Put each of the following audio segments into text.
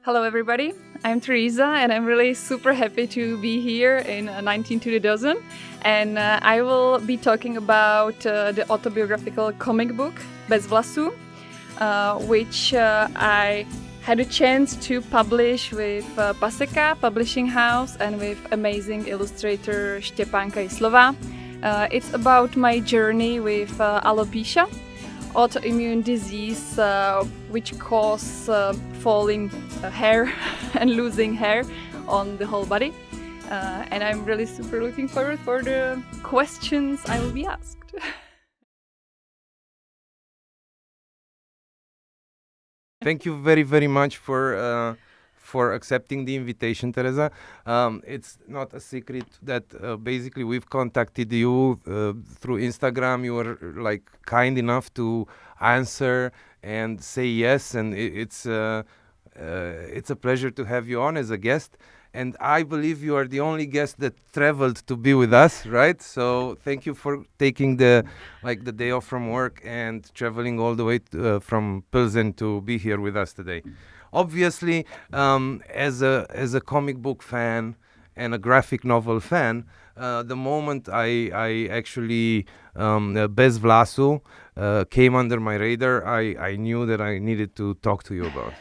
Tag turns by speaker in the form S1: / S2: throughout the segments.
S1: Hello everybody, I'm Teresa and I'm really super happy to be here in 1920 and I will be talking about the autobiographical comic book Bez vlasu, which I had a chance to publish with Paseka publishing house and with amazing illustrator Štěpánka Jislova. It's about my journey with alopecia, autoimmune disease which cause falling hair and losing hair on the whole body. And I'm really super looking forward for the questions I will be asked.
S2: Thank you very, very much for accepting the invitation, Tereza. It's not a secret that basically we've contacted you through Instagram. You were like kind enough to answer and say yes, and it's a pleasure to have you on as a guest. And I believe you are the only guest that traveled to be with us, right? So thank you for taking the day off from work and traveling all the way from Pilsen to be here with us today. Obviously, as a comic book fan and a graphic novel fan, the moment I actually Bez vlasu came under my radar, I knew that I needed to talk to you about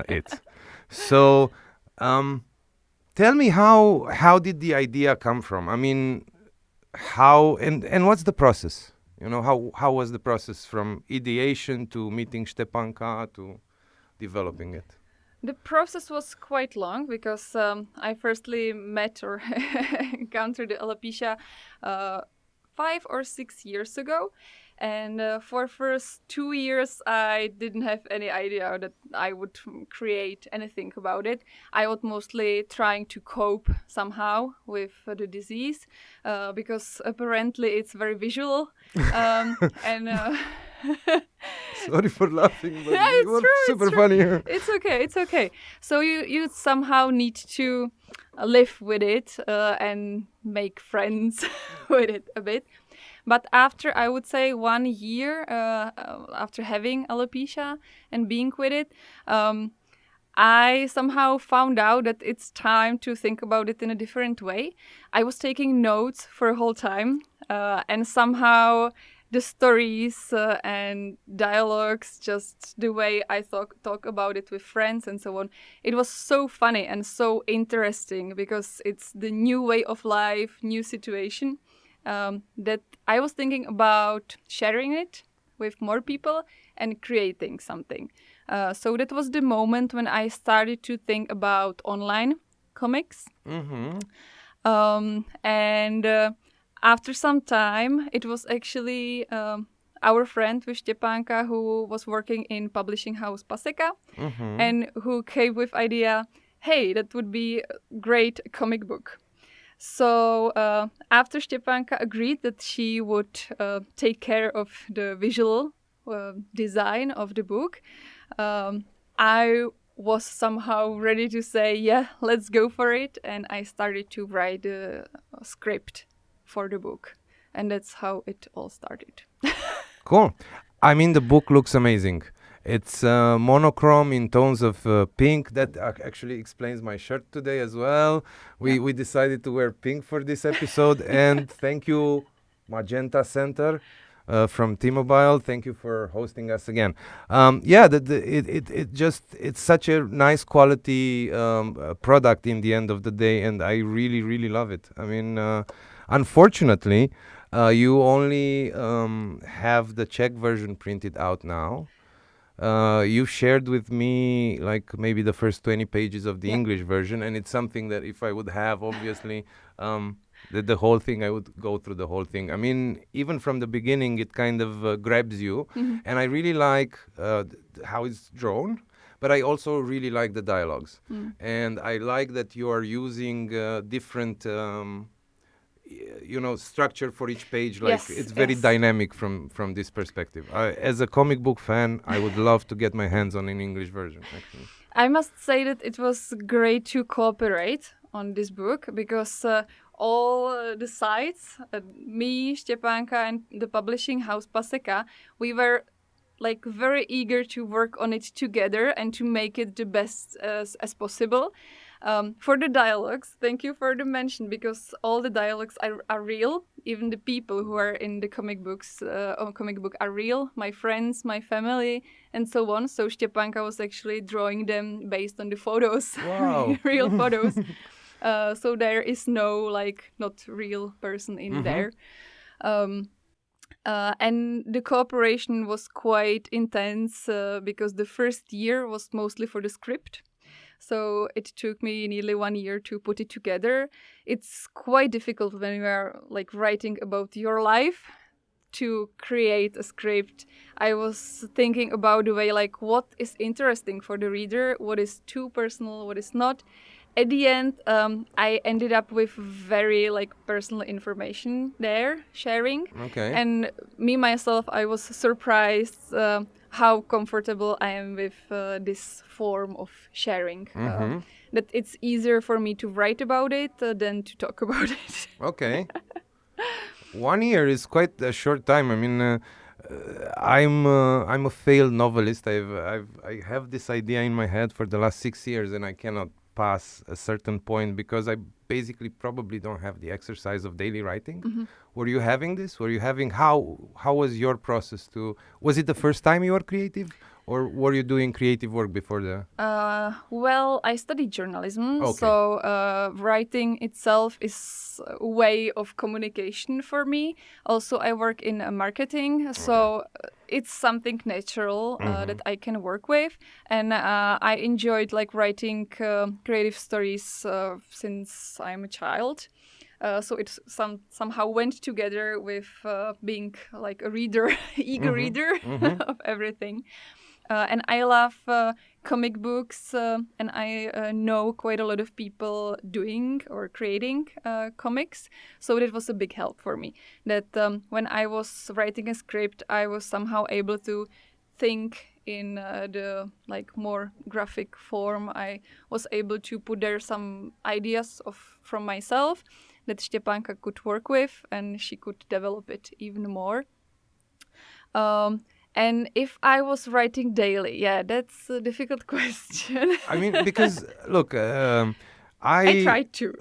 S2: it. So. Tell me how did the idea come from? I mean, how and what's the process? You know, how was the process from ideation to meeting Štěpánka to developing it?
S1: The process was quite long because I firstly met or encountered the alopecia 5 or 6 years ago. And for first 2 years, I didn't have any idea that I would create anything about it. I was mostly trying to cope somehow with the disease because apparently it's very visual. And
S2: Sorry for laughing, but
S1: yeah,
S2: you were super funny.
S1: It's okay. So you somehow need to live with it and make friends with it a bit. But after, I would say, 1 year after having alopecia and being with it, I somehow found out that it's time to think about it in a different way. I was taking notes for a whole time, and somehow the stories and dialogues, just the way I talk about it with friends and so on, it was so funny and so interesting because it's the new way of life, new situation. That I was thinking about sharing it with more people and creating something. So that was the moment when I started to think about online comics.
S2: Mm-hmm.
S1: And after some time, it was actually our friend with Štěpánka who was working in publishing house Paseka, and who came with idea, hey, that would be a great comic book. So after Štěpánka agreed that she would take care of the visual design of the book, I was somehow ready to say, yeah, let's go for it. And I started to write a script for the book. And that's how it all started.
S2: Cool. I mean, the book looks amazing. It's monochrome in tones of pink. That actually explains my shirt today as well. We decided to wear pink for this episode. And thank you, Magenta Center from T-Mobile. Thank you for hosting us again. It's such a nice quality product in the end of the day, and I really, really love it. I mean, unfortunately, you only have the Czech version printed out now. You shared with me like maybe the first 20 pages of the English version, and it's something that if I would have, obviously, the whole thing, I would go through the whole thing. I mean, even from the beginning, it kind of grabs you, and I really like how it's drawn, but I also really like the dialogues, and I like that you are using different structure for each page. Like it's very dynamic from this perspective. As a comic book fan, I would love to get my hands on an English version, actually.
S1: I must say that it was great to cooperate on this book because all the sides, me, Štěpánka, and the publishing house Paseka, we were like very eager to work on it together and to make it the best as possible. For the dialogues, thank you for the mention, because all the dialogues are real. Even the people who are in the comic books or comic book are real. My friends, my family, and so on. So Stepanka was actually drawing them based on the photos,
S2: Wow.
S1: real photos. So there is no like not real person in there. And the cooperation was quite intense because the first year was mostly for the script. So it took me nearly 1 year to put it together. It's quite difficult when you are like writing about your life to create a script. I was thinking about the way like what is interesting for the reader, what is too personal, what is not. At the end, I ended up with very like personal information there sharing.
S2: Okay.
S1: And me myself, I was surprised how comfortable I am with this form of sharing. That it's easier for me to write about it than to talk about it.
S2: Okay. 1 year is quite a short time. I mean, I'm a failed novelist. I have this idea in my head for the last 6 years, and I cannot pass a certain point because I basically probably don't have the exercise of daily writing. Were you having this? Were you having how was your process to? Was it the first time you were creative, or were you doing creative work before that?
S1: Well, I studied journalism,
S2: Okay.
S1: so writing itself is a way of communication for me. Also, I work in marketing, so it's something natural that I can work with, and I enjoyed like writing creative stories since I'm a child. So it somehow went together with being like a reader, eager reader of everything. And I love comic books, and I know quite a lot of people doing or creating comics. So it was a big help for me that when I was writing a script, I was somehow able to think in the like more graphic form. I was able to put there some ideas from myself that Stepanka could work with, and she could develop it even more. And if I was writing daily, yeah, that's a difficult question.
S2: I mean, because look,
S1: I tried to.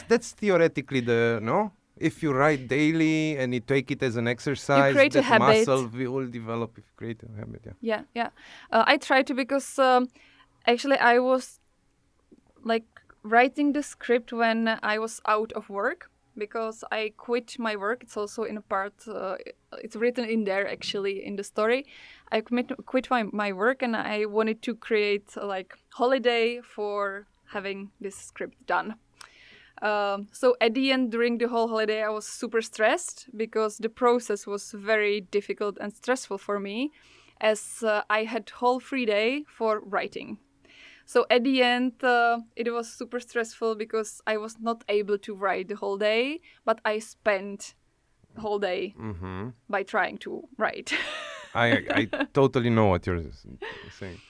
S2: That's theoretically the no. If you write daily and you take it as an exercise,
S1: create a
S2: that
S1: habit.
S2: muscle will develop if you create a habit. Yeah.
S1: Yeah. I tried to because actually I was like writing the script when I was out of work, because I quit my work. It's also in a part, it's written in there actually in the story. I quit my work, and I wanted to create like holiday for having this script done. So at the end, during the whole holiday, I was super stressed because the process was very difficult and stressful for me, as I had whole free day for writing. So at the end, it was super stressful because I was not able to write the whole day, but I spent the whole day by trying to write.
S2: I totally know what you're saying.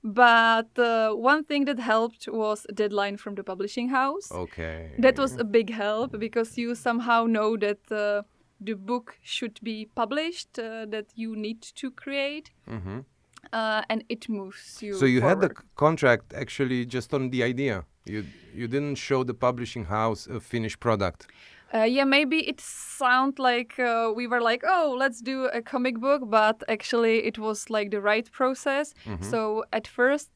S1: But one thing that helped was a deadline from the publishing house.
S2: Okay.
S1: That was a big help because you somehow know that the book should be published, that you need to create. And it moves you.
S2: So you had the
S1: forward.
S2: contract actually just on the idea. You didn't show the publishing house a finished product.
S1: Yeah, maybe it sound like we were like, oh, let's do a comic book, but actually it was like the right process. So at first,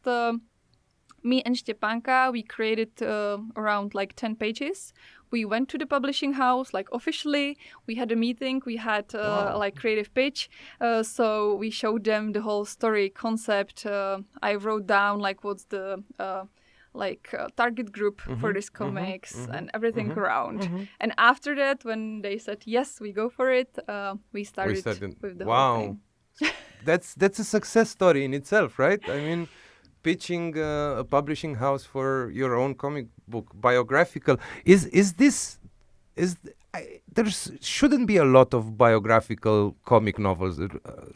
S1: me and Stepanka, we created around like 10 pages. We went to the publishing house, like officially. We had a meeting. We had like creative pitch. So we showed them the whole story concept. I wrote down like what's the target group for this comics and everything around. And after that, when they said yes, we go for it, we started with the whole thing.
S2: That's a success story in itself, right? I mean, pitching a publishing house for your own comic book, biographical. There shouldn't be a lot of biographical comic novels,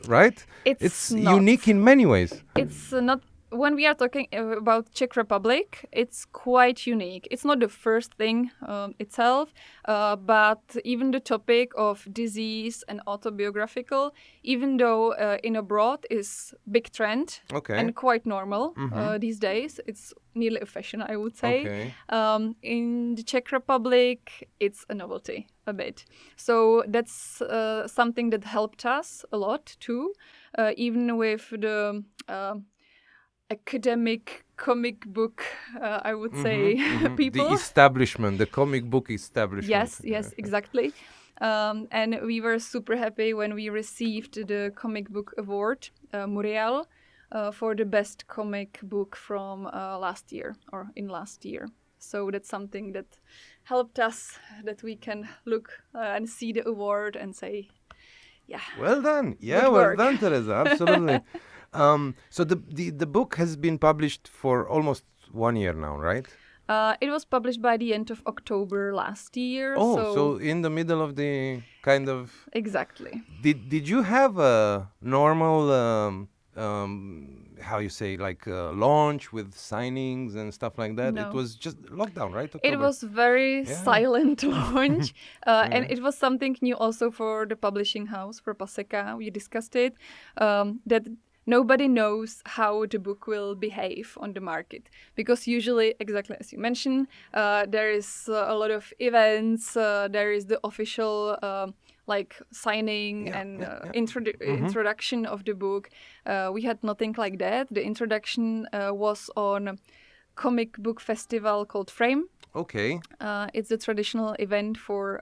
S2: right?
S1: It's not.
S2: unique in many ways.
S1: It's not when we are talking about Czech Republic, it's quite unique. It's not the first thing itself, but even the topic of disease and autobiographical, even though in abroad is big trend and quite normal these days. It's nearly a fashion, I would say. In the Czech Republic, it's a novelty a bit. So that's something that helped us a lot too, even with the academic comic book, I would say, people.
S2: The establishment, the comic book establishment.
S1: Yes, exactly. And we were super happy when we received the comic book award, Muriel, for the best comic book from last year. So that's something that helped us, that we can look and see the award and say, yeah.
S2: Well done. Yeah, well done, Tereza. Absolutely. So the book has been published for almost 1 year now, right?
S1: It was published by the end of October last year.
S2: Oh, so in the middle of the kind of...
S1: Exactly.
S2: Did you have a normal, how you say, like launch with signings and stuff like that?
S1: No.
S2: It was just lockdown, right? October.
S1: It was very silent launch. And it was something new also for the publishing house, for Paseka. We discussed it, that nobody knows how the book will behave on the market, because usually, exactly as you mentioned, there is a lot of events, there is the official like signing and introduction of the book. We had nothing like that. The introduction was on a comic book festival called Frame.
S2: Okay.
S1: It's a traditional event for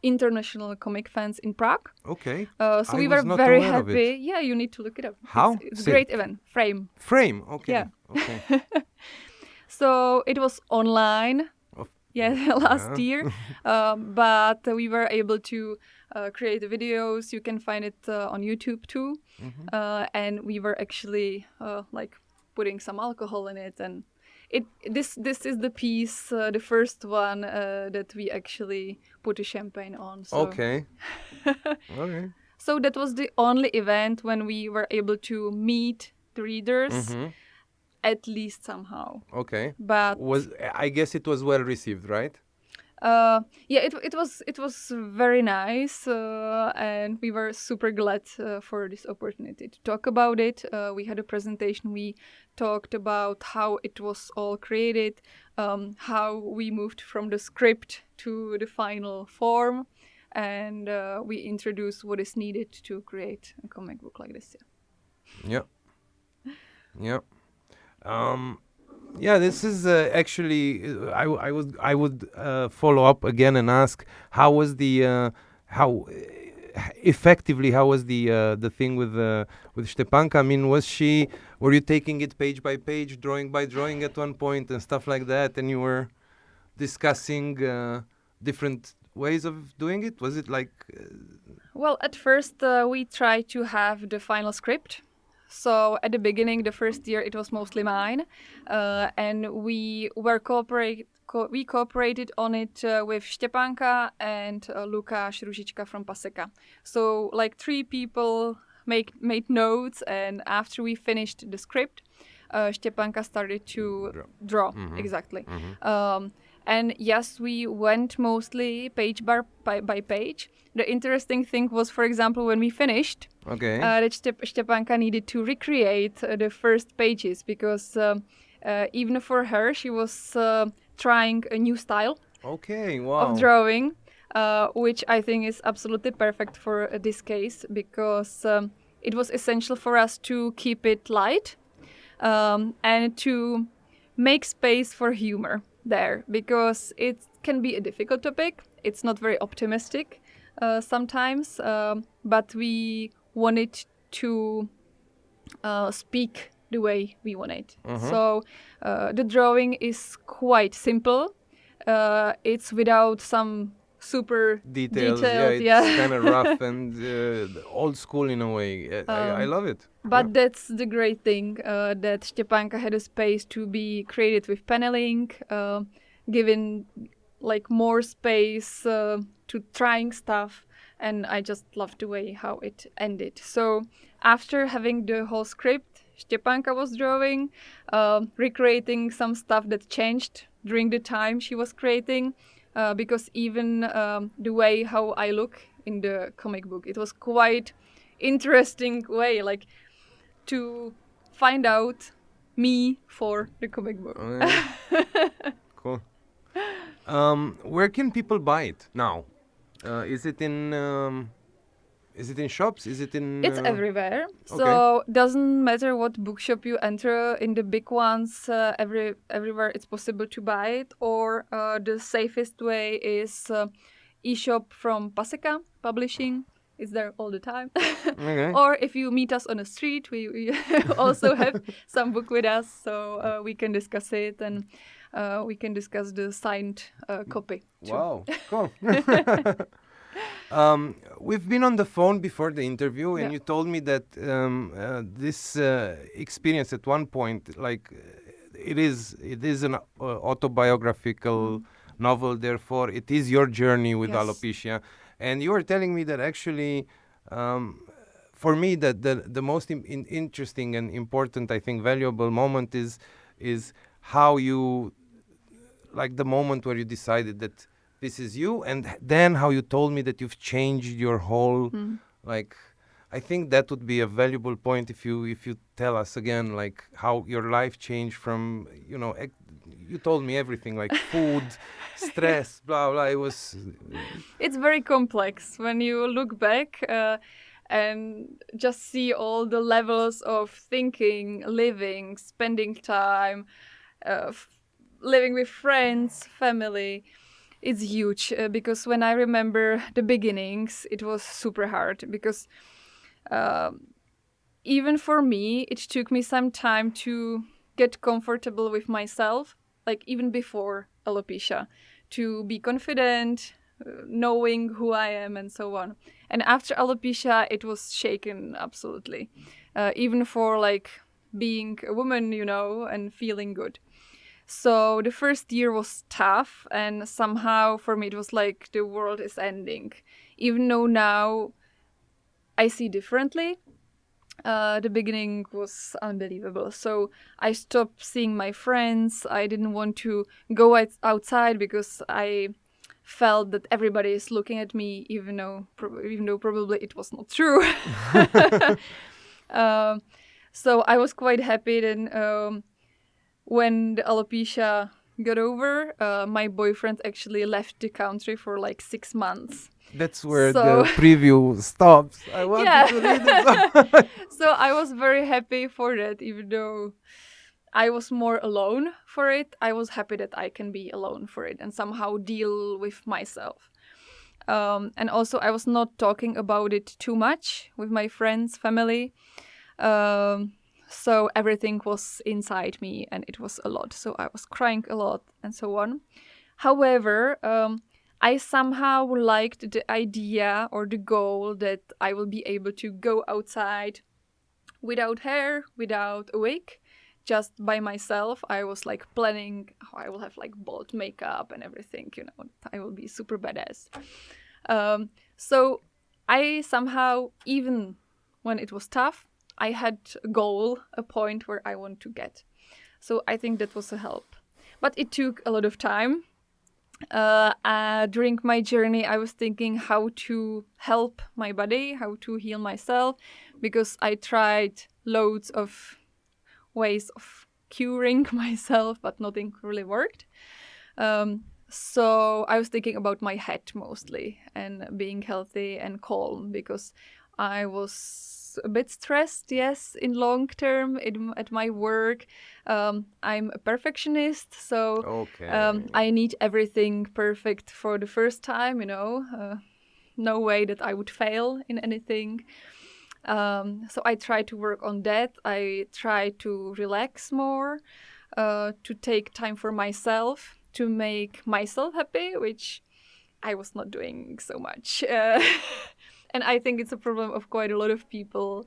S1: international comic fans in Prague.
S2: Okay.
S1: So we were very happy. Yeah, you need to look it up.
S2: How?
S1: It's a great event. Frame.
S2: Frame. Okay.
S1: Yeah.
S2: Okay.
S1: So it was online. Last year. But we were able to create the videos. You can find it on YouTube too. And we were actually like putting some alcohol in it, and this is the piece, the first one that we actually put a champagne on. So.
S2: Okay. Okay.
S1: So that was the only event when we were able to meet the readers, at least somehow.
S2: Okay.
S1: But
S2: I guess it was well received, right?
S1: It was very nice, and we were super glad for this opportunity to talk about it. We had a presentation. We talked about how it was all created, how we moved from the script to the final form, and we introduced what is needed to create a comic book like this.
S2: Yeah. Yeah, this is actually. I would follow up again and ask how was the how was the thing with Stepanka? I mean, were you taking it page by page, drawing by drawing at one point and stuff like that, and you were discussing different ways of doing it? Was it like?
S1: Well, at first we tried to have the final script. So at the beginning, the first year, it was mostly mine, and we cooperated on it with Stepanka and Lukáš Ružička from Paseka. So like 3 people made notes, and after we finished the script, Stepanka started to draw. Exactly. And yes, we went mostly page by page. The interesting thing was, for example, when we finished, that Stepanka needed to recreate the first pages, because even for her, she was trying a new style of drawing, which I think is absolutely perfect for this case, because it was essential for us to keep it light and to make space for humor there, because it can be a difficult topic. It's not very optimistic sometimes, but we wanted to speak the way we want it. So the drawing is quite simple. It's without some super
S2: detailed. It's kind of rough and old school in a way. I love it.
S1: But that's the great thing, that Stepanka had a space to be created with paneling, giving like more space to trying stuff, and I just loved the way how it ended. So after having the whole script, Stepanka was drawing, recreating some stuff that changed during the time she was creating, because even the way how I look in the comic book, it was quite interesting way, like to find out me for the comic book.
S2: Cool. Where can people buy it now? Is it in shops? Is it in?
S1: It's everywhere. So doesn't matter what bookshop you enter. In the big ones, everywhere it's possible to buy it. Or the safest way is e-shop from Paseka Publishing. It's there all the time.
S2: Okay.
S1: Or if you meet us on the street, we also have some book with us, so we can discuss it, and we can discuss the signed copy too.
S2: Wow, cool. We've been on the phone before the interview, and you told me that this experience at one point, like it is an autobiographical novel. Therefore, it is your journey with alopecia, and you were telling me that actually, for me, that the most interesting and important, I think, valuable moment is how you, like the moment where you decided that this is you, and then how you told me that you've changed your whole, like, I think that would be a valuable point if you tell us again, like, how your life changed from, you told me everything, like food, stress, blah, blah.
S1: It's very complex when you look back and just see all the levels of thinking, living, spending time, living with friends, family. It's huge because when I remember the beginnings, it was super hard because even for me, it took me some time to get comfortable with myself, like even before alopecia, to be confident, knowing who I am and so on. And after alopecia, it was shaken absolutely, even for like being a woman, and feeling good. So the first year was tough, and somehow for me it was like the world is ending. Even though now I see differently, the beginning was unbelievable. So I stopped seeing my friends. I didn't want to go outside because I felt that everybody is looking at me, even though probably it was not true. So I was quite happy then. When the alopecia got over, my boyfriend actually left the country for like 6 months.
S2: That's where the preview stops. I wanted to read it.
S1: So I was very happy for that, even though I was more alone for it. I was happy that I can be alone for it and somehow deal with myself. And also I was not talking about it too much with my friends, family. So everything was inside me and it was a lot. So I was crying a lot and so on. However, I somehow liked the idea or the goal that I will be able to go outside without hair, without a wig, just by myself. I was like planning how I will have like bold makeup and everything, I will be super badass. So I somehow, even when it was tough, I had a goal, a point where I want to get. So I think that was a help. But it took a lot of time. During my journey, I was thinking how to help my body, how to heal myself, because I tried loads of ways of curing myself, but nothing really worked. So I was thinking about my head mostly and being healthy and calm, because I was a bit stressed, yes, in long term at my work. I'm a perfectionist, so I need everything perfect for the first time, no way that I would fail in anything. So I try to work on that. I try to relax more, to take time for myself, to make myself happy, which I was not doing so much. And I think it's a problem of quite a lot of people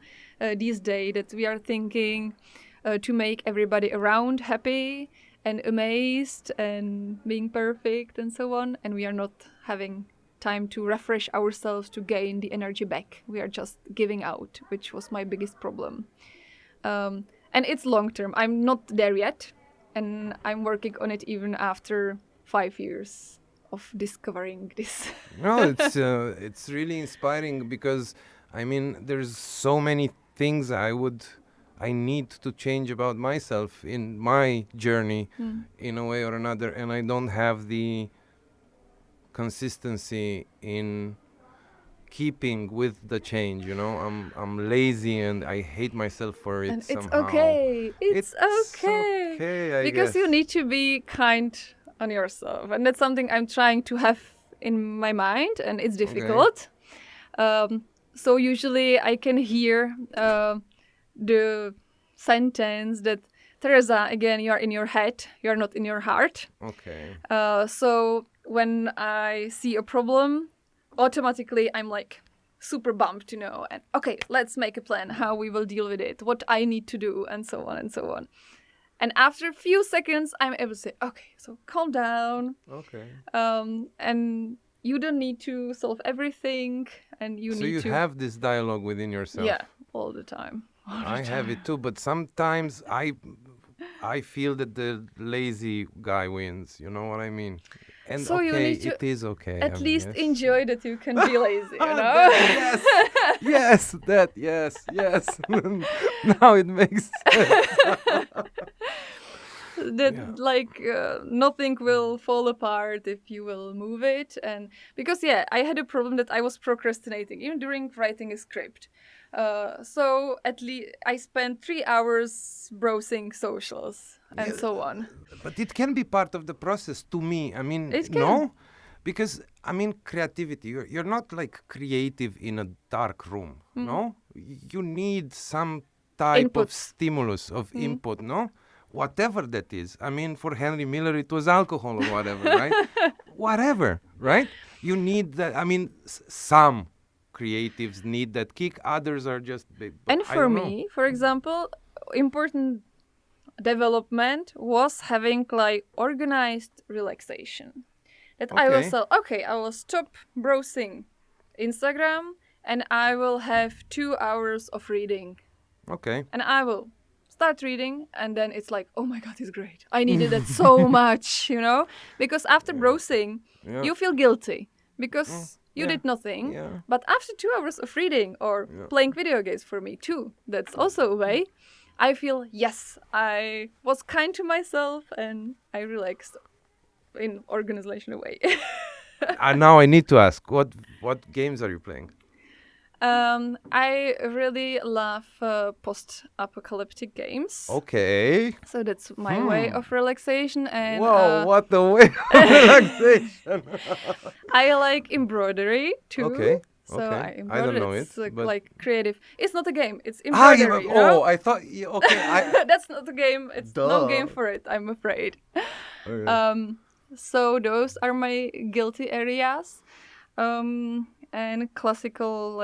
S1: these days, that we are thinking to make everybody around happy and amazed and being perfect and so on. And we are not having time to refresh ourselves, to gain the energy back. We are just giving out, which was my biggest problem. And it's long term. I'm not there yet, and I'm working on it even after 5 years of discovering this.
S2: No, it's really inspiring because I mean there's so many things I need to change about myself in my journey in a way or another, and I don't have the consistency in keeping with the change. I'm lazy and I hate myself for it.
S1: And it's
S2: somehow.
S1: okay. It's
S2: okay,
S1: okay.
S2: I
S1: Because
S2: guess.
S1: you need to be kind on yourself. And that's something I'm trying to have in my mind, and it's difficult. So usually I can hear the sentence that, Tereza, again, you are in your head, you are not in your heart.
S2: Okay.
S1: So when I see a problem, automatically I'm like super bummed, and okay, let's make a plan how we will deal with it, what I need to do, and so on and so on. And after a few seconds, I'm able to say, okay, so calm down.
S2: Okay.
S1: And you don't need to solve everything, and you
S2: So
S1: need
S2: you
S1: to...
S2: have this dialogue within yourself.
S1: Yeah, all the time.
S2: I have it too, but sometimes I feel that the lazy guy wins. You know what I mean? And
S1: So
S2: okay,
S1: you need to
S2: it is okay.
S1: at least
S2: yes.
S1: enjoy that you can be lazy,
S2: yes, yes. Now it makes sense.
S1: That nothing will fall apart if you will move it. And because I had a problem that I was procrastinating even during writing a script. So at least I spent 3 hours browsing socials and so on.
S2: But it can be part of the process to me. I mean,
S1: It can.
S2: no? Because, I mean, creativity, you're not like creative in a dark room, no? You need some type of stimulus, of input, no? Whatever that is. I mean, for Henry Miller, it was alcohol or whatever, right? Whatever, right? You need that. I mean, some creatives need that kick. Others are just...
S1: And for me, for example, important development was having like organized relaxation. That I will say, okay, I will stop browsing Instagram and I will have 2 hours of reading.
S2: Okay.
S1: And I will start reading, and then it's like, oh my God, it's great. I needed that so much, because after browsing, you feel guilty because you did nothing.
S2: Yeah.
S1: But after 2 hours of reading or playing video games for me too, that's also a way. I feel, yes, I was kind to myself and I relaxed in organizational way.
S2: Now I need to ask, what games are you playing?
S1: I really love post-apocalyptic games.
S2: Okay.
S1: So that's my way of relaxation. And
S2: wow, what a way of relaxation.
S1: I like embroidery too.
S2: Okay.
S1: So
S2: okay.
S1: I
S2: don't know
S1: it's
S2: it.
S1: like creative. It's not a game. It's embroidery.
S2: I thought. Okay.
S1: That's not a game. It's no game for it, I'm afraid.
S2: Okay.
S1: So those are my guilty areas. And classical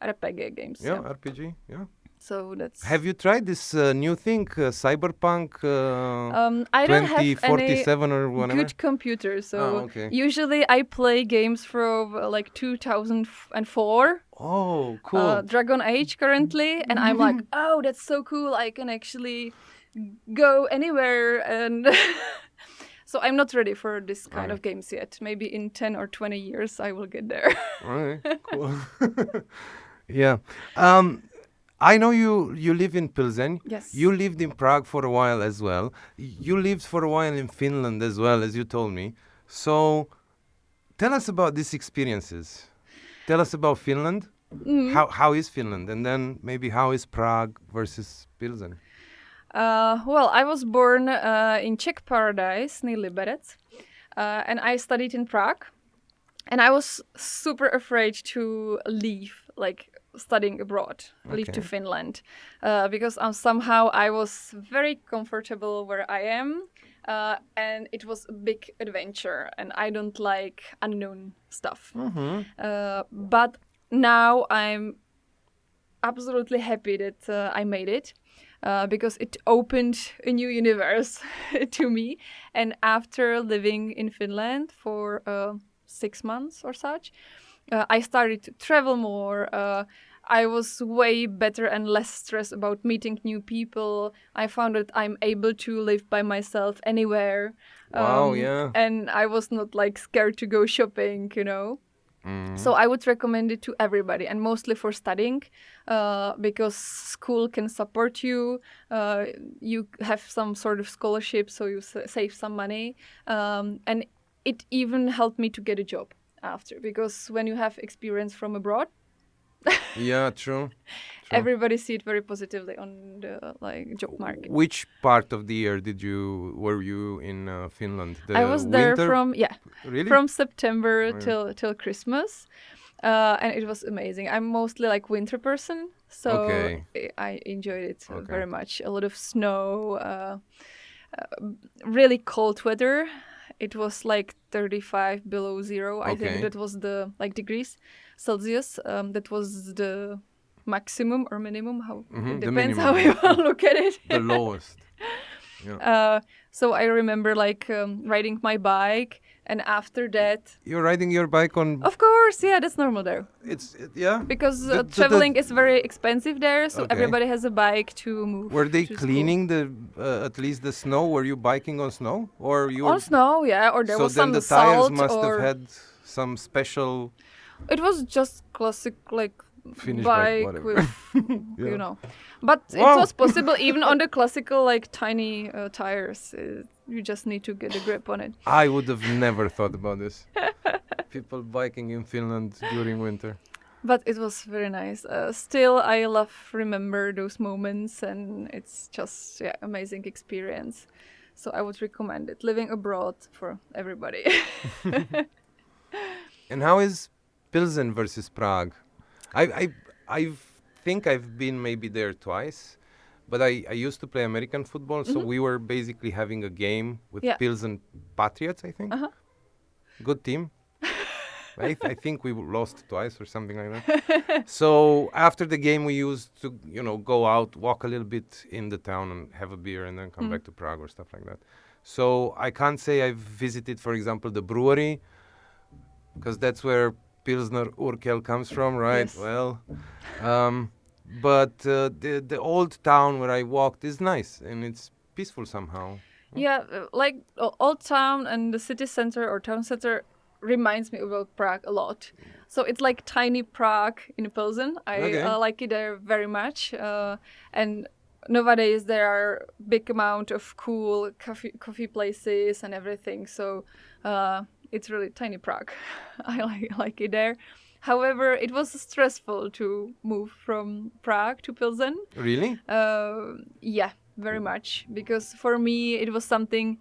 S1: RPG games.
S2: Yeah, RPG. Yeah.
S1: So that's.
S2: Have you tried this new thing, Cyberpunk
S1: I don't have
S2: 2047 or whatever?
S1: good computer, so usually I play games from 2004.
S2: Oh, cool.
S1: Dragon Age currently, and I'm like, oh, that's so cool! I can actually go anywhere and. So I'm not ready for this kind of games yet. Maybe in 10 or 20 years I will get there.
S2: Okay, cool. Yeah. I know you live in Pilsen.
S1: Yes.
S2: You lived in Prague for a while as well. You lived for a while in Finland as well, as you told me. So tell us about these experiences. Tell us about Finland. How is Finland? And then maybe how is Prague versus Pilsen?
S1: Well, I was born in Czech Paradise, near Liberec, and I studied in Prague. And I was super afraid to leave, studying abroad, leave to Finland, because somehow I was very comfortable where I am, and it was a big adventure, and I don't like unknown stuff. But now I'm absolutely happy that I made it. Because it opened a new universe to me. And after living in Finland for 6 months or such, I started to travel more. I was way better and less stressed about meeting new people. I found that I'm able to live by myself anywhere.
S2: Wow, yeah.
S1: And I was not like scared to go shopping, you know. So I would recommend it to everybody, and mostly for studying, because school can support you. You have some sort of scholarship, so you save some money, and it even helped me to get a job after, because when you have experience from abroad,
S2: Yeah, true.
S1: everybody see it very positively on the like job market.
S2: Which part of the year were you in Finland? The
S1: I was there
S2: winter? Really?
S1: from September
S2: Oh, yeah.
S1: till Christmas, and it was amazing. I'm mostly like winter person, so
S2: Okay.
S1: I enjoyed it
S2: Okay.
S1: very much. A lot of snow, really cold weather. It was like 35 below zero. I
S2: Okay.
S1: think that was the like degrees Celsius. That was the maximum or minimum. How it
S2: The
S1: depends
S2: minimum,
S1: how you look at it.
S2: The lowest. Yeah.
S1: So I remember like riding my bike, and after that,
S2: You're riding your bike on.
S1: of course, yeah, that's normal there,
S2: Yeah.
S1: because
S2: The-
S1: traveling is very expensive there. So
S2: Okay.
S1: everybody has a bike to move.
S2: Were they
S1: to school.
S2: cleaning the at least the snow? Were you biking on snow, or you?
S1: On snow, yeah, or there
S2: So
S1: was
S2: then
S1: some
S2: the tires
S1: salt,
S2: must
S1: or
S2: have had some special
S1: it was just classic like
S2: Finnish bike,
S1: bike
S2: whatever.
S1: with
S2: Yeah.
S1: you know, but it
S2: Wow.
S1: was possible even on the classical like tiny tires. You just need to get a grip on it.
S2: I would have never thought about this. People biking in Finland during winter.
S1: But it was very nice. Still, I love remember those moments, and it's just amazing experience. So I would recommend it. Living abroad for everybody.
S2: And how is Pilsen versus Prague? I think I've been maybe there twice, but I used to play American football, so we were basically having a game with
S1: Yeah.
S2: Pilsen Patriots, I think.
S1: Uh-huh.
S2: Good team. I think we lost twice or something like that. So after the game, we used to, go out, walk a little bit in the town and have a beer and then come back to Prague or stuff like that. So I can't say I've visited, for example, the brewery, because that's where Pilsner Urquell comes from, right?
S1: Yes.
S2: Well, but the old town where I walked is nice and it's peaceful somehow.
S1: Yeah, like Old Town and the city center or town center reminds me about Prague a lot. So it's like tiny Prague in Pilsen. I
S2: Okay.
S1: like it there very much. And nowadays there are big amount of cool coffee places and everything. So it's really tiny Prague. I like it there. However, it was stressful to move from Prague to Pilsen.
S2: Really?
S1: Yeah, very much. Because for me, it was something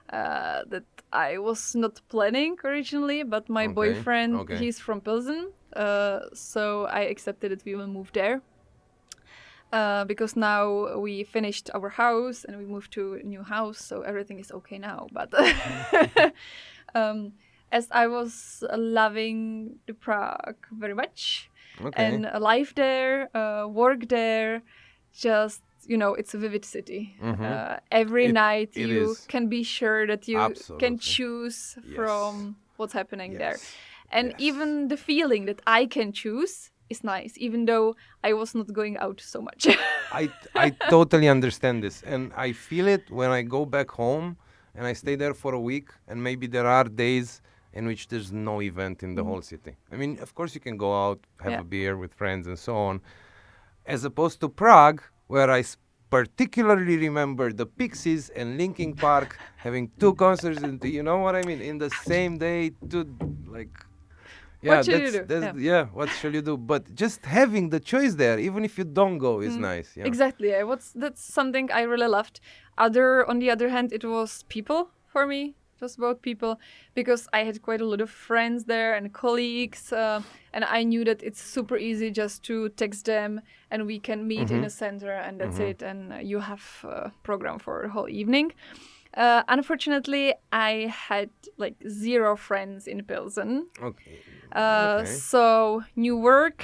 S1: that I was not planning originally, but my
S2: Okay,
S1: boyfriend,
S2: okay.
S1: he's from Pilsen, so I accepted that we will move there. Because now we finished our house and we moved to a new house, so everything is okay now. But as I was loving the Prague very much,
S2: Okay.
S1: and life there, work there, just it's a vivid city. Every night
S2: it
S1: you
S2: is.
S1: can be sure that you
S2: Absolutely.
S1: can choose
S2: Yes.
S1: from what's happening there,
S2: Yes.
S1: and
S2: Yes.
S1: even the feeling that I can choose is nice, even though I was not going out so much.
S2: I totally understand this, and I feel it when I go back home and I stay there for a week, and maybe there are days in which there's no event in the whole city. I mean, of course you can go out, have
S1: Yeah.
S2: a beer with friends and so on, as opposed to Prague, where I particularly remember the Pixies and Linkin Park having two concerts, you know what I mean, in the same day.
S1: What should you do?
S2: Yeah, what shall you do? But just having the choice there, even if you don't go, is nice. Yeah.
S1: Exactly. Yeah. That's something I really loved. On the other hand, it was people for me. Just about people, because I had quite a lot of friends there and colleagues, and I knew that it's super easy just to text them and we can meet in a center and that's it, and you have a program for the whole evening. Unfortunately, I had like 0 friends in Pilsen.
S2: Okay.
S1: So new work,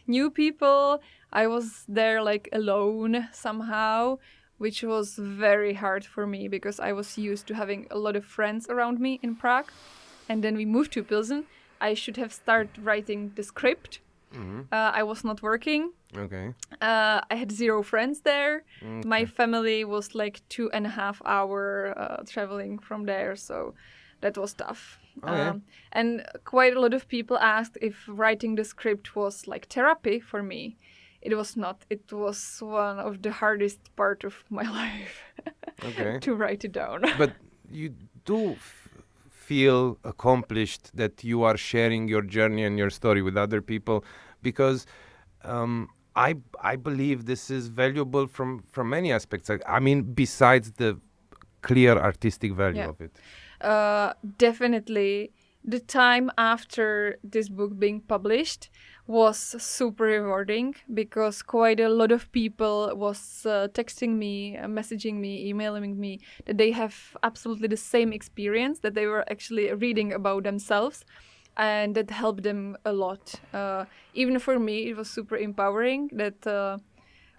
S1: new people. I was there like alone somehow, which was very hard for me because I was used to having a lot of friends around me in Prague. And then we moved to Pilsen. I should have started writing the script. I was not working.
S2: Okay.
S1: I had 0 friends there.
S2: Okay.
S1: My family was like 2.5 hour traveling from there, so that was tough.
S2: Okay.
S1: And quite a lot of people asked if writing the script was like therapy for me. It was not. It was one of the hardest part of my life
S2: Okay.
S1: to write it down.
S2: But you do feel accomplished that you are sharing your journey and your story with other people, because I believe this is valuable from many aspects. I mean, besides the clear artistic value of it.
S1: Definitely, the time after this book being published was super rewarding, because quite a lot of people was texting me, messaging me, emailing me that they have absolutely the same experience, that they were actually reading about themselves, and that helped them a lot. Even for me, it was super empowering that,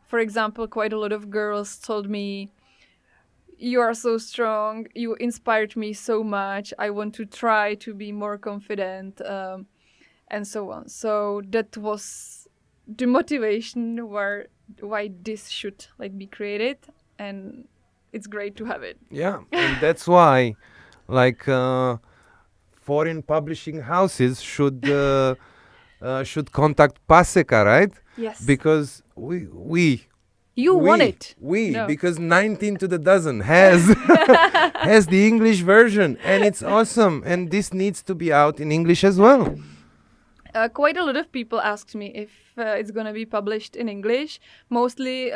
S1: for example, quite a lot of girls told me, "You are so strong, you inspired me so much, I want to try to be more confident," and so on. So that was the motivation why this should like be created, and it's great to have it.
S2: Yeah, and that's why, like, foreign publishing houses should contact Paseka, right?
S1: Yes.
S2: Because
S1: You want it. No.
S2: because 19 to the dozen has has the English version, and it's awesome, and this needs to be out in English as well.
S1: Quite a lot of people asked me if it's going to be published in English, mostly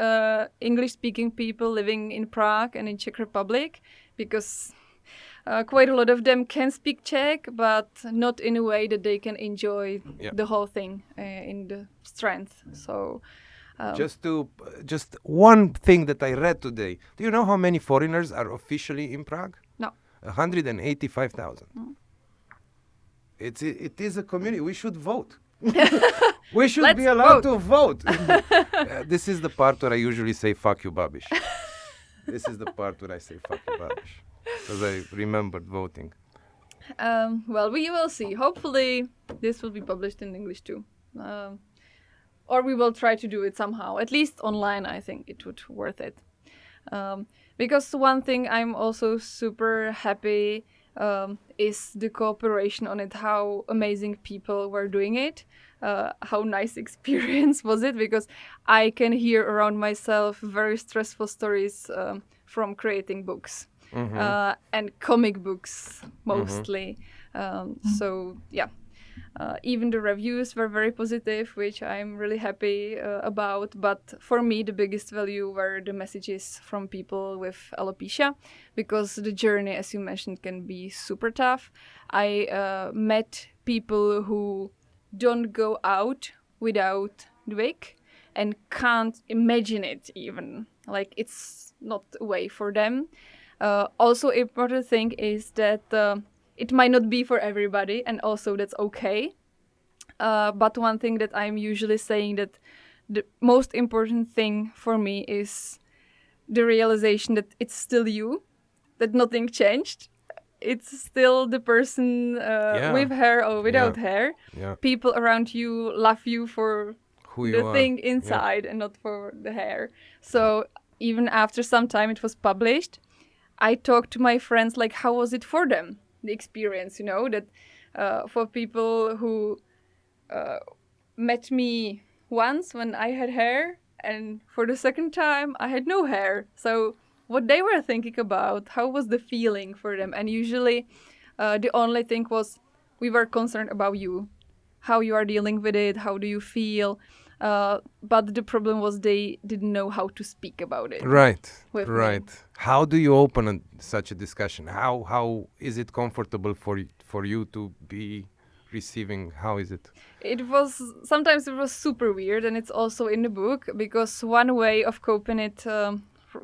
S1: English-speaking people living in Prague and in Czech Republic, because quite a lot of them can speak Czech, but not in a way that they can enjoy the whole thing in the strength. So
S2: just one thing that I read today. Do you know how many foreigners are officially in Prague?
S1: No.
S2: 185,000. It is a community. We should vote. We should be allowed to vote. This is the part where I usually say "fuck you, Babiš." This is the part where I say "fuck you, Babiš," because I remembered voting.
S1: Well, we will see. Hopefully, this will be published in English too. Or we will try to do it somehow. At least online, I think it would worth it. Because one thing I'm also super happy is the cooperation on it, how amazing people were doing it, how nice experience was it, because I can hear around myself very stressful stories from creating books and comic books mostly. So yeah. Even the reviews were very positive, which I'm really happy about. But for me, the biggest value were the messages from people with alopecia, because the journey, as you mentioned, can be super tough. I met people who don't go out without the wig and can't imagine it even. Like, it's not a way for them. Also, important thing is that it might not be for everybody, and also that's okay. But one thing that I'm usually saying, that the most important thing for me is the realization that it's still you, that nothing changed. It's still the person with hair or without hair.
S2: Yeah.
S1: People around you love you for
S2: Who you
S1: the
S2: are.
S1: thing inside and not for the hair. So even after some time it was published, I talked to my friends, like, how was it for them? The experience, you know, that for people who met me once when I had hair, and for the second time I had no hair. So what they were thinking about, how was the feeling for them? And usually the only thing was, we were concerned about you, how you are dealing with it, how do you feel? But the problem was they didn't know how to speak about it.
S2: Right.
S1: Me.
S2: How do you open such a discussion? How is it comfortable for you to be receiving? How is it?
S1: Sometimes it was super weird, and it's also in the book, because one way of coping it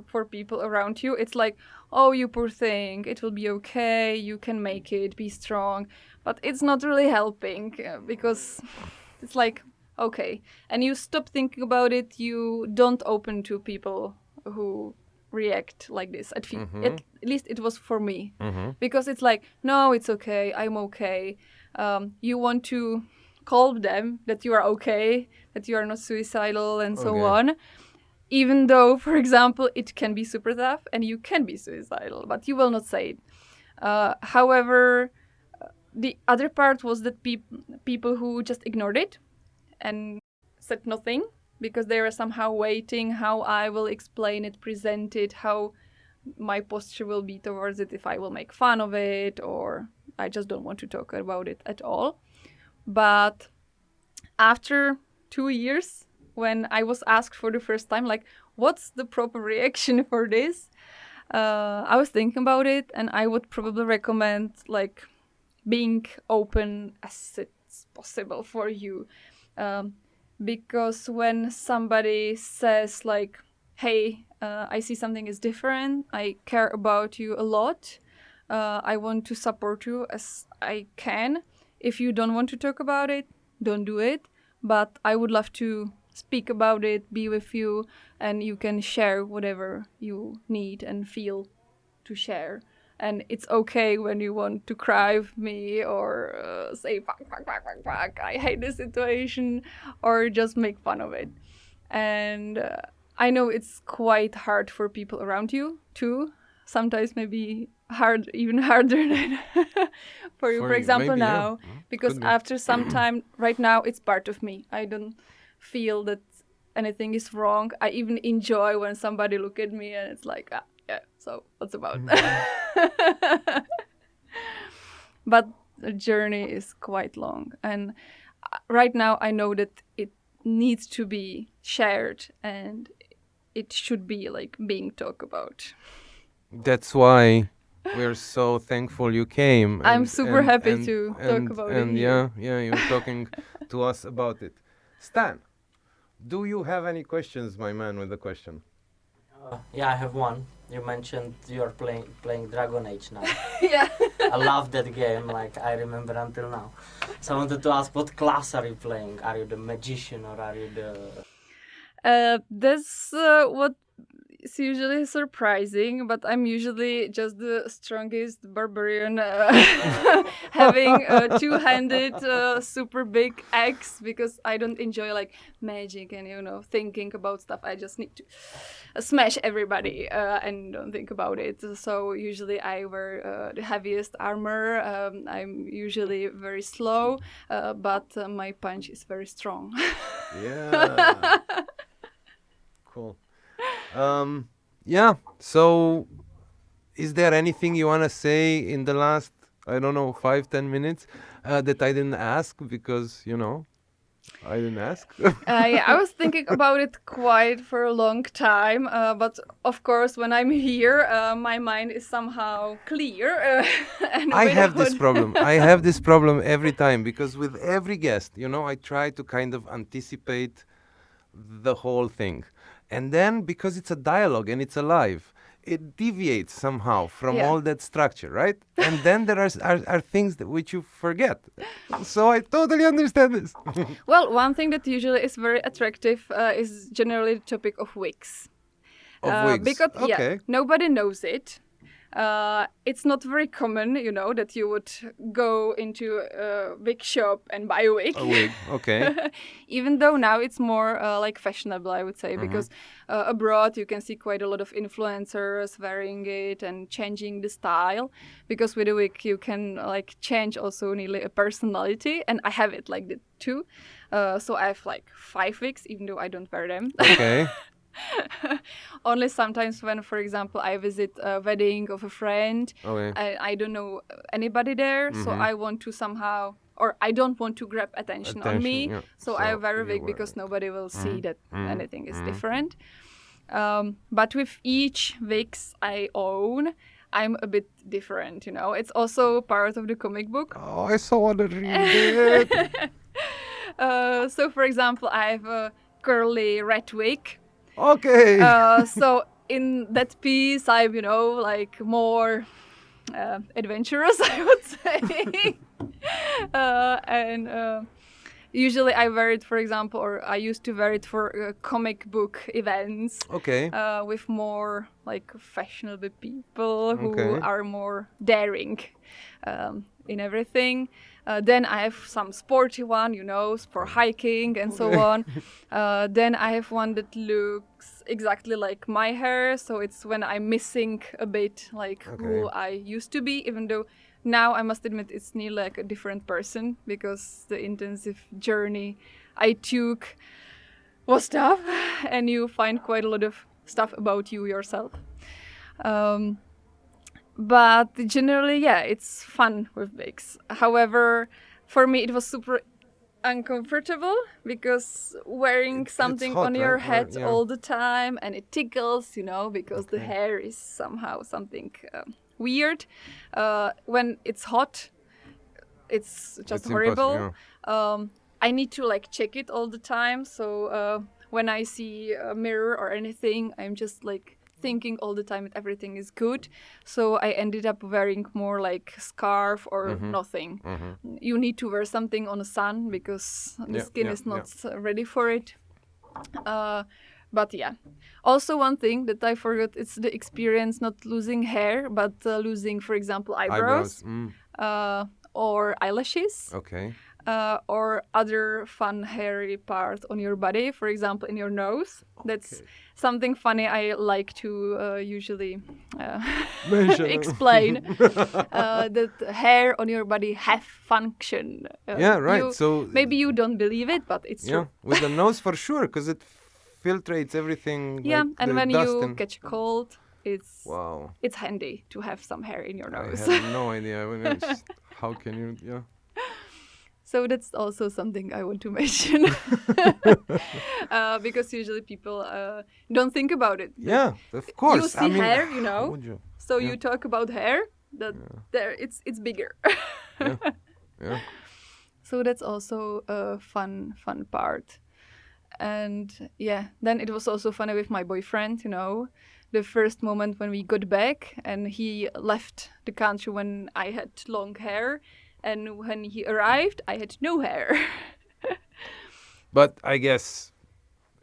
S1: for people around you, it's like, oh, you poor thing, it will be okay, you can make it, be strong. But it's not really helping, because it's like, okay, and you stop thinking about it, you don't open to people who react like this. At least it was for me, because it's like, no, it's okay, I'm okay. You want to scold them that you are okay, that you are not suicidal, and so
S2: Okay.
S1: on. Even though, for example, it can be super tough and you can be suicidal, but you will not say it. However, the other part was that people who just ignored it and said nothing because they were somehow waiting how I will explain it, present it, how my posture will be towards it, if I will make fun of it, or I just don't want to talk about it at all. But after 2 years, when I was asked for the first time, like, what's the proper reaction for this? I was thinking about it, and I would probably recommend like being open as it's possible for you. Because when somebody says like, hey, I see something is different, I care about you a lot, I want to support you as I can. If you don't want to talk about it, don't do it. But I would love to speak about it, be with you, and you can share whatever you need and feel to share. And it's okay when you want to cry with me or say, fuck, I hate this situation, or just make fun of it. And I know it's quite hard for people around you too. Sometimes maybe even harder than for you, for example,
S2: maybe,
S1: now.
S2: yeah.
S1: Because
S2: Could be.
S1: after some time, right now, it's part of me. I don't feel that anything is wrong. I even enjoy when somebody look at me and it's like, yeah, so what's about? But the journey is quite long. And right now I know that it needs to be shared and it should be like being talked about.
S2: That's why we're so thankful you came.
S1: I'm super happy to talk about it
S2: And
S1: here.
S2: you're talking to us about it. Stan, do you have any questions, my man, with the question?
S3: Yeah, I have one. You mentioned you're playing Dragon Age now.
S1: Yeah.
S3: I love that game, like I remember until now. So I wanted to ask, what class are you playing? Are you the magician or are you the...
S1: That's what is usually surprising, but I'm usually just the strongest barbarian having a two-handed super big axe because I don't enjoy like magic and thinking about stuff. I just need to smash everybody and don't think about it. So usually I wear the heaviest armor. I'm usually very slow, but my punch is very strong.
S2: Yeah. Cool. Yeah, so is there anything you want to say in the last, 5-10 minutes that I didn't ask because, I didn't ask?
S1: Yeah, I was thinking about it quite for a long time, but of course when I'm here, my mind is somehow clear. And
S2: I have this problem. I have this problem every time because with every guest, I try to kind of anticipate the whole thing. And then because it's a dialogue and it's alive, it deviates somehow from all that structure, right? And then there are things which you forget. So I totally understand this.
S1: Well, one thing that usually is very attractive is generally the topic of wigs.
S2: Wigs.
S1: Because
S2: Okay.
S1: nobody knows it. It's not very common, that you would go into a wig shop and buy a wig.
S2: A wig, okay.
S1: Even though now it's more like fashionable, I would say, because abroad you can see quite a lot of influencers wearing it and changing the style. Because with a wig you can like change also nearly a personality, and I have it like that too. So I have like 5 wigs, even though I don't wear them.
S2: Okay.
S1: Only sometimes when, for example, I visit a wedding of a friend,
S2: Okay.
S1: I don't know anybody there, so I want to somehow, or I don't want to grab attention on me,
S2: yeah.
S1: so I wear a
S2: you
S1: wig
S2: wear
S1: because
S2: it.
S1: nobody will see that anything is different. But with each wigs I own, I'm a bit different, It's also part of the comic book.
S2: Oh, I so want to read it.
S1: So, for example, I have a curly red wig.
S2: Okay.
S1: So in that piece, I'm, like more adventurous, I would say. And usually I wear it, for example, or I used to wear it for comic book events.
S2: Okay.
S1: With more like fashionable people who
S2: Okay.
S1: are more daring in everything. Then I have some sporty one, for hiking and so on. Then I have one that looks exactly like my hair. So it's when I'm missing a bit like who I used to be, even though now I must admit it's nearly like a different person because the intensive journey I took was tough and you find quite a lot of stuff about you yourself. But generally, it's fun with wigs. However, for me, it was super uncomfortable because wearing something
S2: hot,
S1: on your
S2: right?
S1: head
S2: Yeah.
S1: all the time and it tickles, because the hair is somehow something weird. When it's hot, it's just
S2: It's
S1: horrible.
S2: impossible,
S1: I need to like check it all the time. So when I see a mirror or anything, I'm just like thinking all the time that everything is good. So I ended up wearing more like scarf or nothing. You need to wear something on the sun because the skin is not ready for it. But also one thing that I forgot, it's the experience not losing hair, but losing, for example, eyebrows. Or eyelashes.
S2: Okay.
S1: Or other fun hairy part on your body, for example, in your nose. That's something funny I like to usually explain. That hair on your body have function.
S2: Right. So
S1: maybe you don't believe it, but it's true.
S2: With the nose for sure, because it filtrates everything.
S1: Yeah,
S2: like
S1: and
S2: the
S1: when
S2: dust
S1: you
S2: and...
S1: catch a cold, it's
S2: Wow.
S1: it's handy to have some hair in your nose.
S2: I have no idea. How can you? Yeah.
S1: So that's also something I want to mention. Because usually people don't think about it.
S2: Yeah, of course.
S1: You see hair,
S2: how would you?
S1: So you talk about hair, that there it's bigger.
S2: Yeah.
S1: So that's also a fun part. And then it was also funny with my boyfriend, the first moment when we got back and he left the country when I had long hair. And when he arrived, I had no hair.
S2: But I guess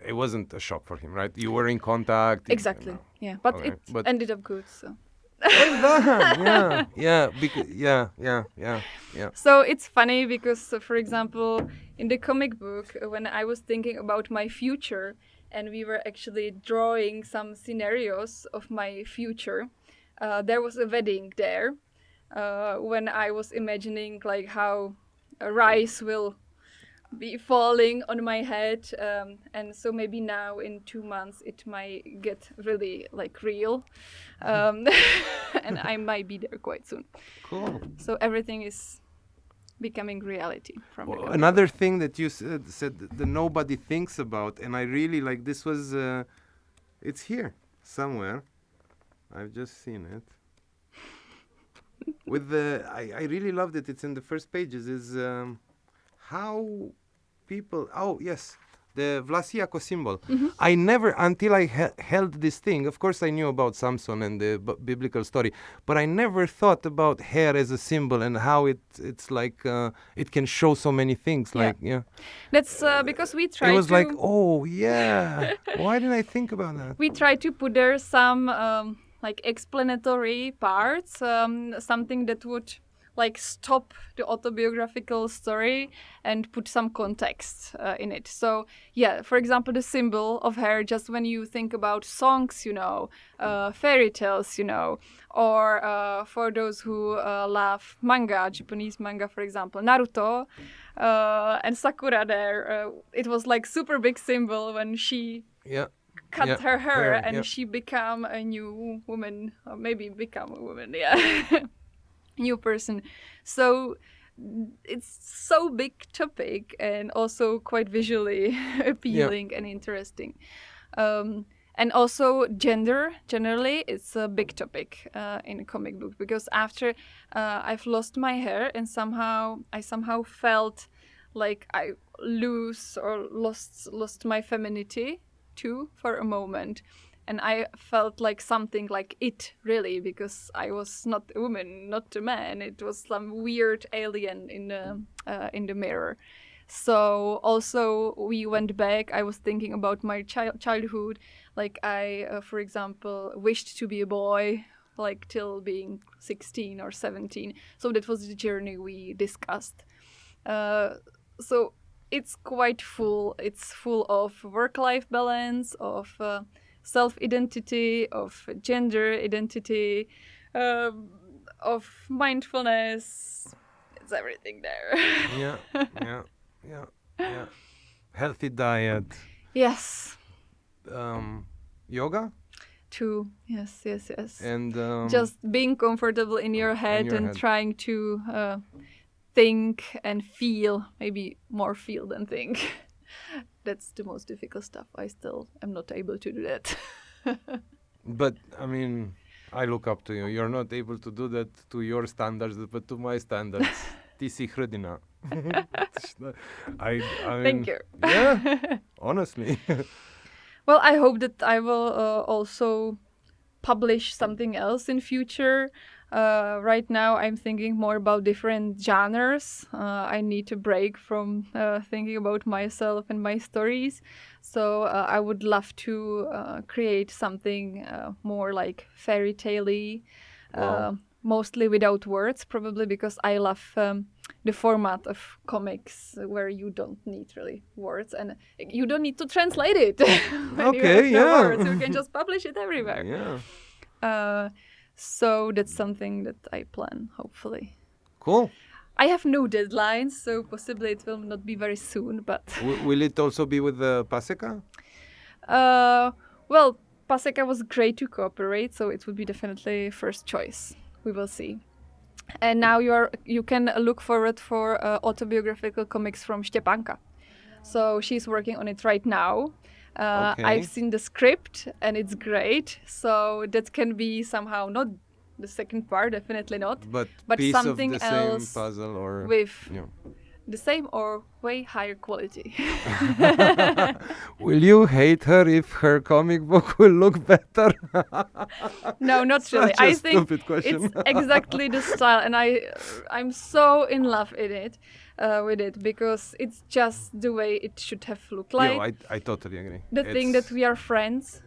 S2: it wasn't a shock for him, right? You were in contact.
S1: Exactly. Yeah, but
S2: Okay,
S1: it
S2: but-
S1: ended up good. So.
S2: Well done. Yeah.
S1: So it's funny because, for example, in the comic book, when I was thinking about my future, and we were actually drawing some scenarios of my future, there was a wedding there. When I was imagining like how rice will be falling on my head, and so maybe now in 2 months it might get really like real, and I might be there quite soon.
S2: Cool.
S1: So everything is becoming reality from the comic
S2: Another
S1: book.
S2: thing that you said that nobody thinks about, and I really like this was, it's here somewhere. I've just seen it. With I really loved it. It's in the first pages. Is how people. Oh yes, the Vlasiako symbol. I never, until I held this thing. Of course, I knew about Samson and the biblical story, but I never thought about hair as a symbol and how it's like it can show so many things.
S1: That's because we try.
S2: It was
S1: to
S2: like, oh yeah, why didn't I think about that?
S1: we try to put there some like explanatory parts, something that would like stop the autobiographical story and put some context in it. So for example, the symbol of hair, just when you think about songs, fairy tales, or for those who love manga, Japanese manga, for example, Naruto and Sakura there, it was like super big symbol when she cut her hair and she become a new woman, or maybe become a woman, new person. So it's so big topic and also quite visually appealing and interesting. And also gender, generally, it's a big topic in a comic book, because after I've lost my hair and I somehow felt like I lost my femininity too for a moment, and I felt like something like it, really, because I was not a woman, not a man. It was some weird alien in the mirror. So also we went back. I was thinking about my childhood. Like I, for example, wished to be a boy, like till being 16 or 17. So that was the journey we discussed. So it's quite full. It's full of work-life balance, of self-identity, of gender identity, of mindfulness. It's everything there.
S2: Yeah, yeah, yeah, yeah. Healthy diet,
S1: Yes,
S2: yoga,
S1: true. Yes, yes, yes.
S2: and
S1: Just being comfortable in your head
S2: your
S1: and
S2: head.
S1: trying to think and feel, maybe more feel than think. That's the most difficult stuff. I still am not able to do that.
S2: But I mean, I look up to you. You're not able to do that to your standards, but to my standards. Ti si hrdina. I mean,
S1: Thank you.
S2: Yeah, honestly.
S1: Well, I hope that I will also publish something else in future. Right now, I'm thinking more about different genres. I need to break from thinking about myself and my stories. So I would love to create something more like fairy tale-y,
S2: Wow.
S1: mostly without words, probably because I love the format of comics where you don't need really words and you don't need to translate it. When you
S2: Okay,
S1: have no
S2: yeah.
S1: words, you can just publish it everywhere.
S2: Yeah.
S1: So that's something that I plan, hopefully.
S2: Cool.
S1: I have no deadlines, so possibly it will not be very soon, but...
S2: Will it also be with the Paseka?
S1: Well, Paseka was great to cooperate, so it would be definitely first choice. We will see. And now you can look forward for autobiographical comics from Stepanka. So she's working on it right now.
S2: Okay.
S1: I've seen the script and it's great. So that can be somehow not the second part, definitely not.
S2: But piece
S1: something
S2: of the same
S1: else
S2: puzzle or
S1: with
S2: yeah.
S1: the same or way higher quality.
S2: Will you hate her if her comic book will look better?
S1: No, not really.
S2: Such a
S1: I think
S2: stupid question.
S1: it's exactly the style, and I'm so in love with it because it's just the way it should have looked like.
S2: Yo, I totally agree.
S1: The thing that we are friends,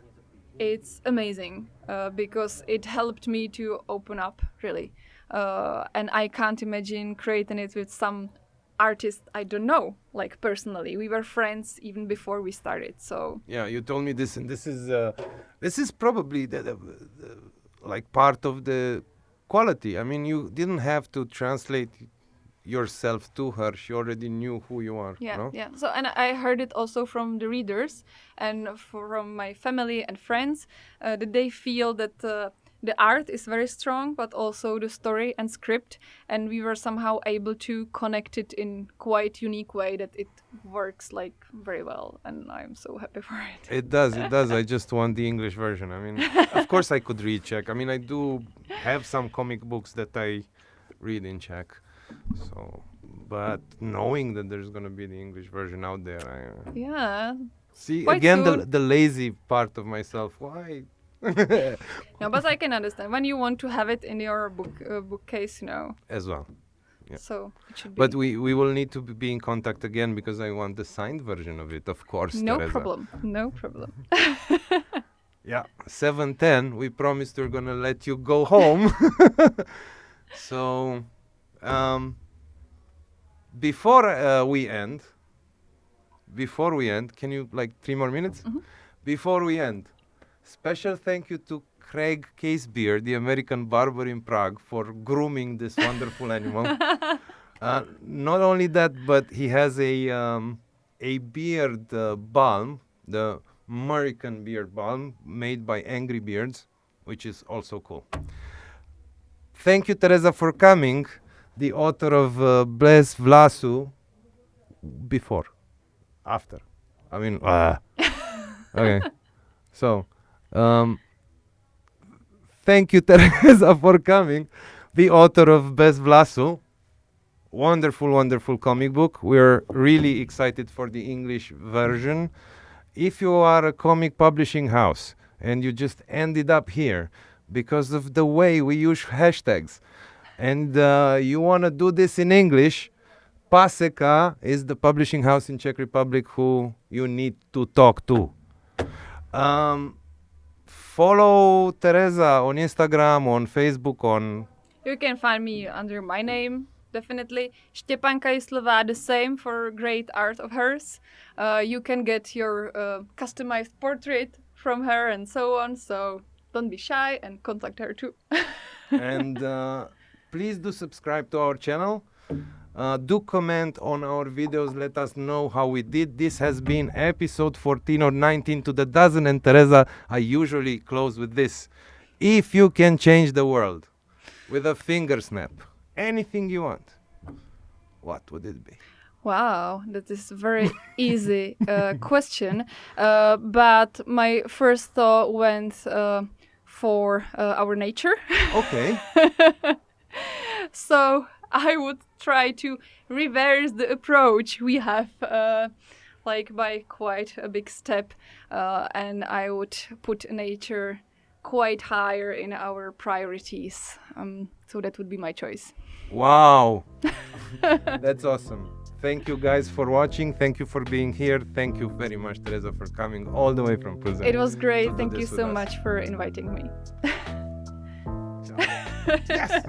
S1: it's amazing because it helped me to open up really, and I can't imagine creating it with some artist I don't know, like personally. We were friends even before we started, so
S2: Yeah, you told me this, and this is probably the like part of the quality. I mean, you didn't have to translate yourself to her. She already knew who you are.
S1: yeah,
S2: no?
S1: yeah. So, and I heard it also from the readers and from my family and friends that they feel that the art is very strong, but also the story and script, and we were somehow able to connect it in quite unique way that it works like very well, and I'm so happy for it.
S2: It does. I just want the English version. I mean, of course I could read Czech. I mean, I do have some comic books that I read in Czech. So, but knowing that there's gonna be the English version out there, I
S1: Yeah.
S2: see
S1: Quite
S2: again
S1: soon.
S2: the lazy part of myself. Why?
S1: No, but I can understand when you want to have it in your bookcase,
S2: As well. Yeah.
S1: So it should be.
S2: But we will need to be in contact again because I want the signed version of it, of course.
S1: No
S2: Tereza.
S1: problem. No problem.
S2: Yeah, 7:10. We promised we're gonna let you go home. So, before we end, can you like 3 more minutes?
S1: Mhm.
S2: Before we end, special thank you to Craig Casebeard, the American barber in Prague, for grooming this wonderful animal. Not only that, but he has a beard balm, the American beard balm made by Angry Beards, which is also cool. Thank you, Tereza, for coming. The author of Bles Vlasu. Before. After. I mean, okay. So, thank you, Tereza, for coming. The author of Bez Vlasu. Wonderful, wonderful comic book. We're really excited for the English version. If you are a comic publishing house and you just ended up here because of the way we use hashtags and you want to do this in English, Paseka is the publishing house in Czech Republic who you need to talk to. Follow Tereza on Instagram, on Facebook, on...
S1: You can find me under my name, definitely. Štěpánka Jislová, the same for great art of hers. You can get your customized portrait from her and so on. So don't be shy and contact her too.
S2: And please do subscribe to our channel. Do comment on our videos. Let us know how we did. This has been episode 14 or 19 to the dozen. And Tereza, I usually close with this. If you can change the world with a finger snap, anything you want, what would it be?
S1: Wow, that is a very easy question. But my first thought went for our nature.
S2: Okay.
S1: So I would try to reverse the approach we have, like by quite a big step, and I would put nature quite higher in our priorities. So that would be my choice.
S2: Wow. That's awesome. Thank you guys for watching. Thank you for being here. Thank you very much, Tereza, for coming all the way from Pilsner.
S1: It was great.
S2: to do
S1: Thank you
S2: this with
S1: so
S2: us.
S1: much for inviting me.
S2: Yes.